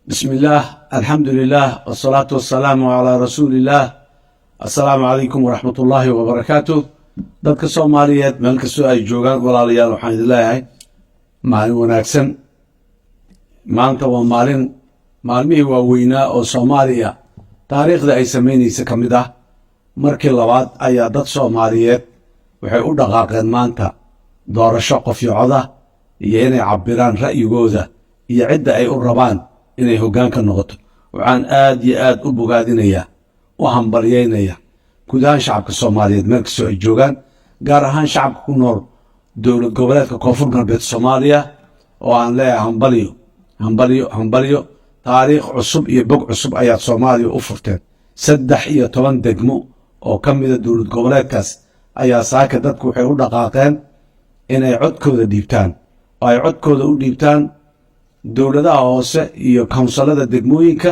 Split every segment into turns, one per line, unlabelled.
بسم الله الحمد لله والصلاة والسلام على رسول الله السلام عليكم ورحمة الله وبركاته dadka Soomaaliyeed meel kastoo ay joogaan walaalayaal waxaan idin leeyahay maalin wanaagsan maanta waa maalmihii waaweynaa oo Soomaaliya taariikhda ay sameynaysa ka mid ah markii labaad ayaa dad Soomaaliyeed waxay u dhaqaaqeen maanta doorasho qof iyo cod ah iyo inay cabiraan ra'yigooda iyo cidda ay u rabaan inay hoggaanka noqoto waxaan aad iyo aad u bogaadinayaa u hambalyeynaya guud ahaan shacabka Soomaaliyeed meel kastoo ay joogaan gaar ahaan shacabka ku nool dowlad goboleedka koonfur galbeed Soomaaliya oo aan leeyahay hambalyo taariikh cusub iyo bog cusub ayaa Soomaaliya u furteen 13 degmo oo ka mid ah dowlad goboleedkaas ayaa saaka dadku waxay u dhaqaaqeen inay codkooda dhiibtaan oo ay codkooda u dhiibtaan dowladaha hoose iyo kawnsalada degmooyinka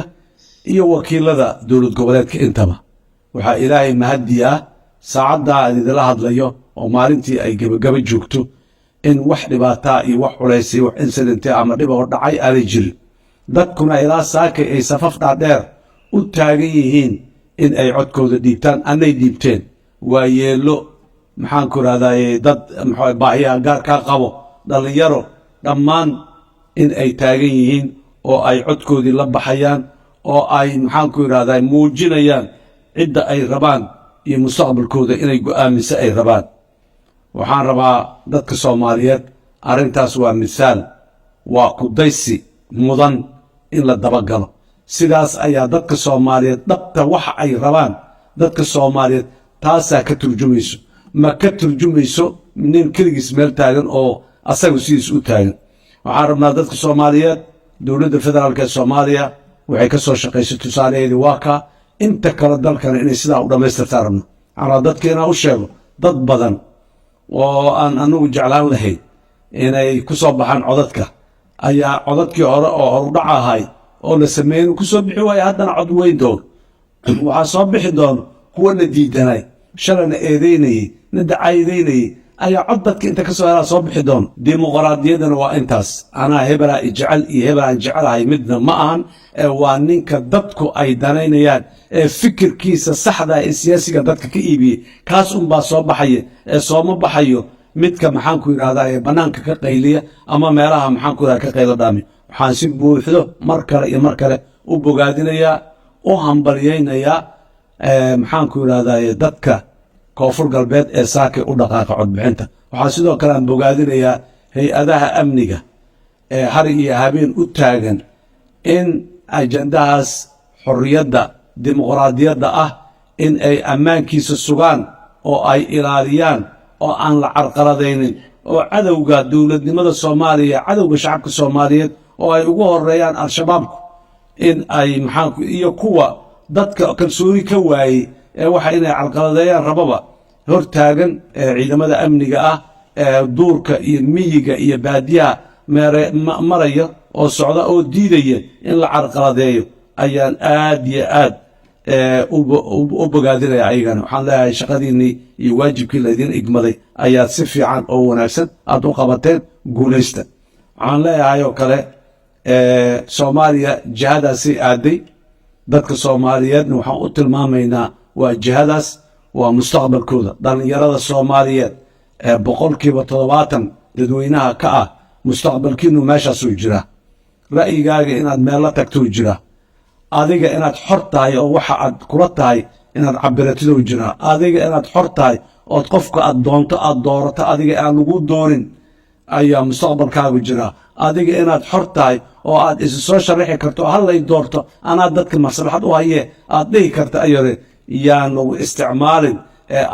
iyo wakiilada dowlad goboleedka intaba waxaa ilaahay mahadi ah saacadda aan idila hadlayo oo maalintii ay gabagaba joogto in wax dhibaataa iyo wax culays iyo wax incident ama dhib oo dhacay aanay jirin dadkuna ilaa saakay ay safaf dhaadheer u taagan yihiin in ay codkooda dhiibtaan anay dhiibteen waa yeelo maxaan ku raadayay dad baahiyaha gaarkaa qabo dhalinyaro dhammaan in ay taagan yihiin oo ay codkoodii la baxayaan oo ay maxaan ku yiraahdaa muujinayaan cidda ay rabaan iyo mustaqbalkooda inay go'aamiso ay rabaan waxaan rabaa dadka Soomaaliyeed arrintaas waa misaal waa qudaysi mudan in la dabagalo sidaas ayaa dadka Soomaaliyeed dhabta waxa ay rabaan dadka Soomaaliyeed taasaa ka turjumayso ma ka turjumayso nin kaligiis meel taagan oo asagu sidiis u taagan waxaan rabnaa dadka Soomaaliyeed dowladda federaalka Soomaaliya waxay ka soo shaqaysay tusaaleedii waa ka inta kala dalkana inay sidaa u dhamaystirtaan rabno ana dadkeena u sheego dad badan oo aan anagu jeclaan lahayn inay ku soo baxaan codadka ayaa codadkii hore oo horudhac ahay oo la sameeyay ku soo bixi waayay haddana cod weyn doon waxaa soo bixi doon kuwa la diidanay shalana eedeynayay na dacaydeynayay ayaa cod dadka inta ka soo helaa soo bixi doon dimuqraadiyadana waa intaas anaa hebelaa ijecel iyo hebelaan jecelahay midna ma ahan waa ninka dadku ay danaynayaan ee fikirkiisa saxda ee siyaasiga dadka ka iibiyey kaas unbaa soo baxaya ee sooma baxayo midka maxaan ku yidhahdaa ee bannaanka ka qayliya ama meelaha maxaan ku yidhahdaa ka qaylo dhaami waxaan si buuxdo mar kale iyo mar kale u bogaadinayaa u hambalyaynayaa maxaan ku yidhahdaa dadka koonfur galbeed ee saakay u dhaqaaqa codbixinta waxaa sidoo kale aan bogaadinayaa hay-adaha amniga ee har iyo habeen u taagan in ajandahaas xorriyadda dimuqraadiyadda ah in ay ammaankiisa sugaan oo ay ilaaliyaan oo aan la carqaladaynin oo cadowga dowladnimada Soomaaliya cadowga shacabka Soomaaliyeed oo ay ugu horeeyaan al-shabaabku in ay maxaan iyo kuwa dadka kalsooni ka waayay waxa inay carqaladeeyaan rababa hor taagan ciidamada amniga ah duurka iyo miyiga iyo baadiyaha maraya oo socda oo diidaya in la carqaladeeyo ayaan aad iyo aad u bogaadinaya ayagana waxaan leeyahay shaqadiinii iyo waajibkii laydin igmaday ayaad si fiican oo wanaagsan aad u qabateen guulaysta waxaan leeyahay oo kale Soomaaliya jihadaasi aaday dadka Soomaaliyeedna waxaan u tilmaamaynaa waa jihadaas waa mustaqbalkooda dhalinyarada Soomaaliyeed ee 70% dadweynaha ka ah mustaqbalkiinu meeshaas uu jira ra'yigaaga inaad meel la tagto jira adiga inaad xor tahay oo waxa aad kula tahay inaad cabiratido jira adiga inaad xor tahay oo qofka aad doonto aad doorato adiga aan lagu doorin ayaa mustaqbalkaagu jira adiga inaad xor tahay oo aad isu soo sharaxi karto hal lay doorto ana dadka maslaxad u haye aad dhihi karto ayore yaan lagu isticmaalin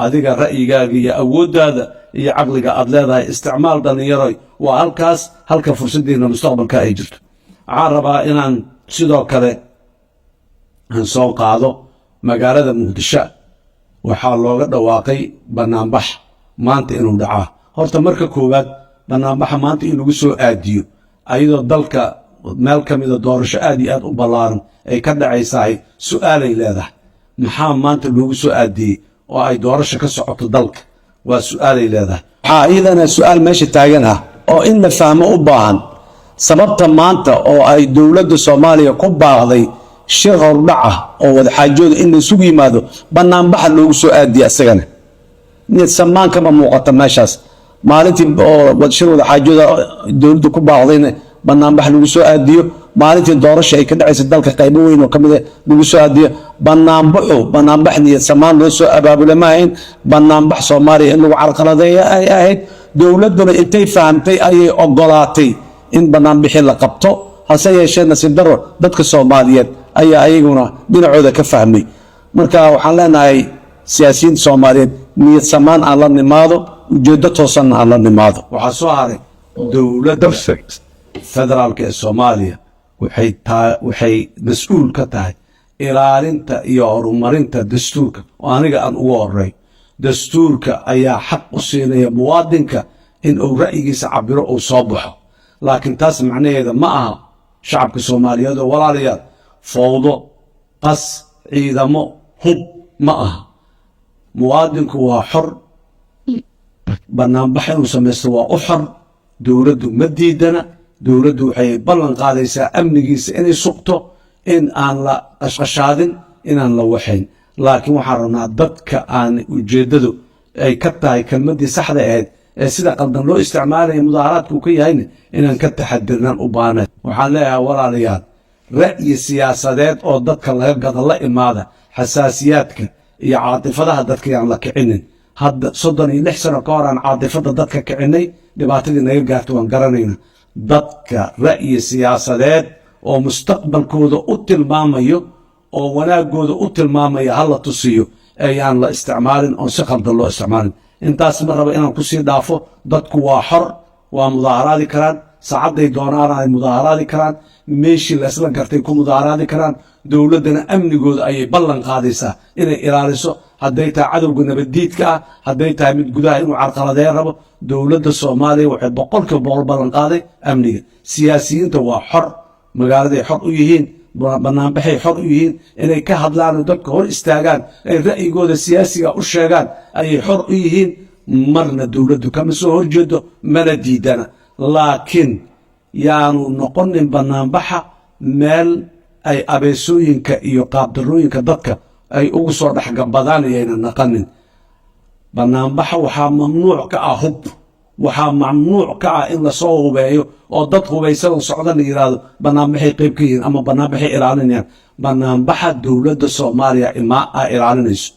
adiga ra'yigaaga iyo awooddaada iyo caqliga aad leedahay isticmaal dhalinyaro waa halka fursadeena mustaqbalka ay jirto waxaan rabaa inaan sidoo kale aan soo qaado magaalada Muqdisho waxaa looga dhawaaqay banaanbax maanta inuu dhacaa horta marka koowaad banaanbaxa maanta in lagu soo aadiyo ayadoo dalka meel ka mid ah doorasho aad iyo aad u ballaaran ay ka dhacaysahay su'aalay leedahay maxaa maanta loogu soo aadiyey oo ay doorasho ka socoto dalka waa su'aalay leedahay waxaa iyadana su'aal meesha taagan ah oo in la fahmo u baahan sababta maanta oo ay dowladda Soomaaliya ku baaqday shir hordhac ah oo wadaxaajooda in la isugu yimaado banaanbaxa loogu soo aadiyo asagana niyad samaan kama muuqata meeshaas maalintii oo shir wadaxaajooda dowladda ku baaqdayna banaanbax lagu soo aadiyo maalintii doorasho ay ka dhacaysay dalka qaybo weyn oo kamid ah lagu soo aadiyo banaanbax niyad samaan loo soo abaabulay ma ahayn banaanbax Soomaaliya in lagu carqaladeeyo ay ahayd dowladduna intay fahamtay ayay ogolaatay in banaanbixi la qabto hase yeeshee nasiib darro dadka Soomaaliyeed ayaa ayaguna dhinacooda ka fahmay marka waxaan leenahay siyaasiyiinta Soomaaliyeed niyad samaan aan la nimaado ujeeddo toosan aan la nimaado waxaa soo haray dowladda federaalka ee Soomaaliya waxay mas'uul ka tahay ilaalinta iyo horumarinta dastuurka oo aniga aan ugu horeey dastuurka ayaa xaq u siinaya muwaadinka in uu ra'yigiisa cabiro uu soo baxo laakiin taas macnaheeda ma aha shacabka Soomaaliyeed oo walaalayaal fowdo qas ciidamo hub ma aha muwaadinku waa xor banaanbax inuu samaysto waa u xor dowladdu ma diidana dowladdu waxay ballan qaadaysaa amnigiisa inay sugto in aan la qashqashaadin inaan la waxayn laakiin waxaan rabnaa dadka aan ujeeddadu ay ka tahay kelmaddii saxda ahayd ee sida qaldan loo isticmaalaya mudaaharaadka uu ka yahayna inaan ka taxadirnaan u baahnayn waxaan leeyahay walaalayaal ra'yi siyaasadeed oo dadka laga gada la imaada xasaasiyaadka iyo caatifadaha dadka yaan la kicinin hadda 36 sano ka hor aan caatifada dadka kicinay dhibaatadii naga gaartay waan garanayna dadka ra'yi siyaasadeed oo mustaqbalkooda u tilmaamayo oo wanaagooda u tilmaamaya hala tusiyo ayaan la isticmaalin oo si qaldan loo isticmaalin intaas ma raba inaan ku sii dhaafo dadku waa xor waa mudaaharaadi karaan saacaday doonaan ay mudaaharaadi karaan meeshii la isla gartay ku mudaaharaadi karaan dowladdana amnigooda ayay ballan qaadaysaa inay ilaaliso hadday tahay cadowga nabaddiidka ah hadday tahay mid gudaha inuu carqaladeyn rabo dowladda Soomaaliya waxay 100% ballan qaaday amniga siyaasiyiinta waa xor magaaladay xor u yihiin banaanbaxay xor u yihiin inay ka hadlaan dadka hor istaagaan ay ra'yigooda siyaasiga u sheegaan ayay xor u yihiin marna dowladdu kama soo horjeedo mana diidana laakiin yaanu noqonin banaanbaxa meel ay abeesooyinka iyo qaabdarooyinka dadka ay ugu soo dhexgabadaan ayayna naqanin banaanbaxa waxaa mamnuuc ka ah hub waxaa mamnuuc ka ah in la soo hubeeyo oo dad hubaysan socdan yiraahdo banaanbaxay qayb ka yihiin ama banaanbaxay ilaalinayaan banaanbaxa dowladda Soomaaliya ay ilaalinayso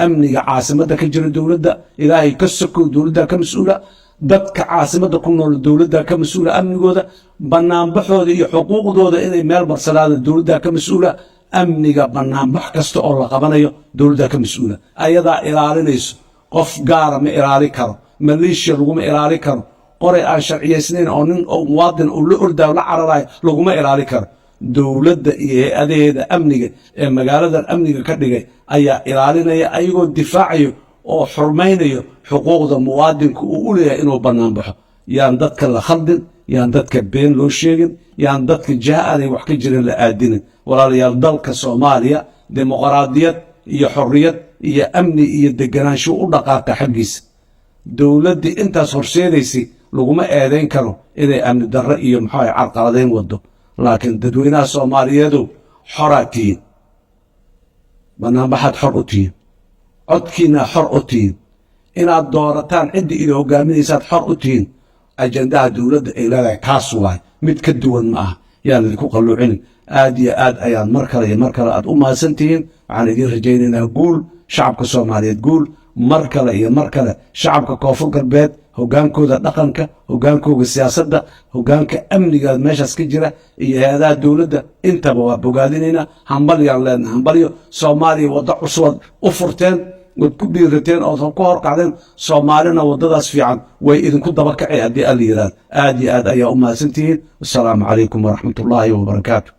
amniga caasimadda ka jira dowladda ilaahay ka sokow dowladda ka mas'uula dadka caasimadda ku nool dowladda ka mas'uula amnigooda banaanbaxooda iyo xuquuqdooda inay meel barsanaada dowladda ka mas'uula amniga banaanbax kasta oo la qabanayo dowladda ka mas'uula ayadaa ilaalinayso qof gaar ma ilaali karo maleeshiya laguma ilaali karo qoray aan sharciyeysnayn oo nin oo muwaadin oo la ordaa la cararayo laguma ilaali karo dowladda iyo hay'adaheeda amniga ee magaaladan amniga ka dhigay ayaa ilaalinaya ayagoo difaacayo oo xurmaynayo xuquuqda muwaadinka uu u leeyahay inuu bannaan baxo yaan dadka la khaldin yaan dadka been loo sheegin yaan dadka jahaanay wax ka jirin la aadinin walaalayaal dalka Soomaaliya dimuqraadiyad iyo xorriyad iyo amni iyo deganaansho u dhaqaaqa xaggiisa dowladdii intaas horseedaysay laguma eedayn karo inay amni darro iyo maxay carqaladeyn wado laakiin dadweynaha Soomaaliyeedu xoraatiin banaanbaxad xor u tihiin codkiina xor u tihiin inaad doorataan cidda idin hogaaminaysaad xor u tihiin ajandaha dowladda ay leedahay kaas waay mid ka duwan ma aha yaan idinku qalluucinin aad iyo aad ayaan mar kale iyo mar kale aad u mahadsan tihiin waxaan idiin rajaynaynaa guul shacabka Soomaaliyeed guul mar kale iyo mar kale shacabka koonfur galbeed hogaankooda dhaqanka hogaankooda siyaasadda hogaanka amniga meeshaas ka jira iyo hay'adaha dowladda intaba waa bogaadinayna hambalyaan leenahay hambalyo Soomaaliya wada cusub u furteen wad ku dhiirateen oo ku horqacdeen Soomaalina wadadaas fiican way idinku daba kacay haddii alla yiraahdo aad iyo aad ayaa u mahadsantihiin assalaamu calaykum waraxmatullaahi wabarakaatuh